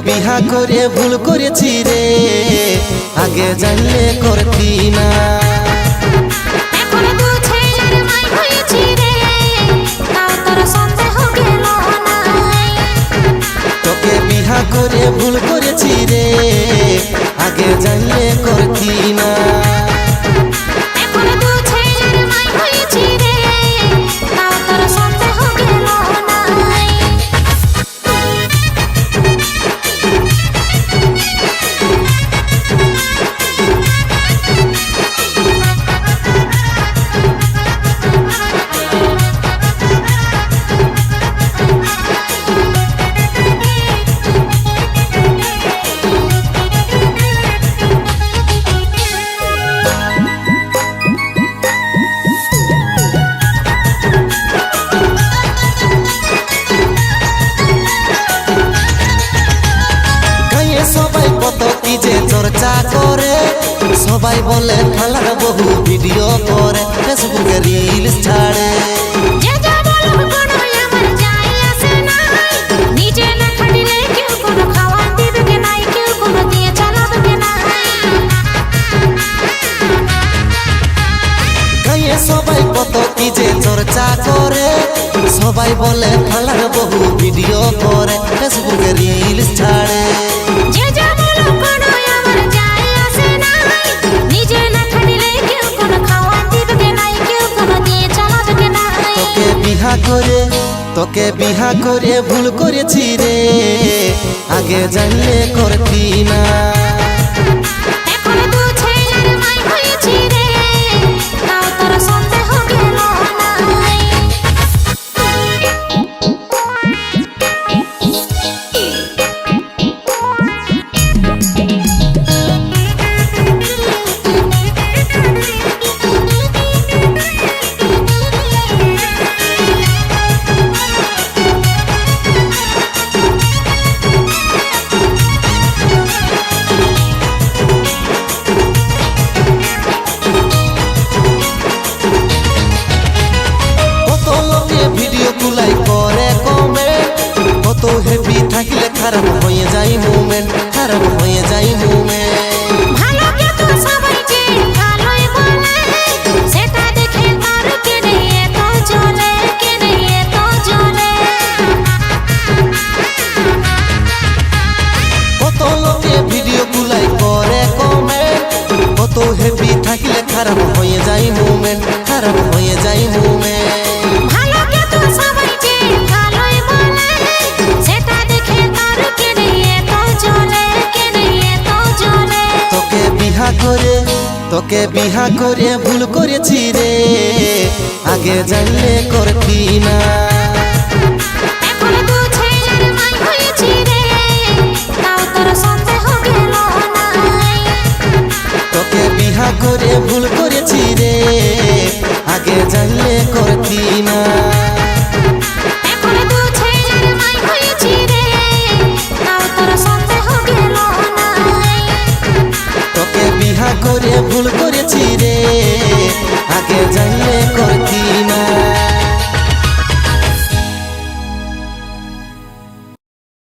বিহা করে ভুল করেছি রে, আগে জানলে করতি না। তোকে বিহা করে ভুল করেছি রে, আগে জানলে করতি না। সবাই কত কি যে চর্চা করে, সবাই বলে খেলার বহু ভিডিও করে, ফেসবুকে রিলস ছাড়ে। সবাই কত কি যে চর্চা করে, সবাই বলে খেলার বহু ভিডিও করে, ফেসবুকে রিলস ছাড়ে। তোকে বিহা করে ভুল করেছি রে, আগে জানলে করতি না। কত হেভি থাকলে খারাপ হয়ে যায় মুভমেন্ট, খারাপ হয়ে যায় মুভমেন্ট। কত লোকে ভিডিও গুলাই করে কমেন্ট, কত হেভি থাকলে খারাপ হয়ে যায় মুভমেন্ট, খারাপ হয়ে যায় মুভমেন্ট। তোকে বিহা করে ভুল করেছি রে, আগে জানলে করতি না।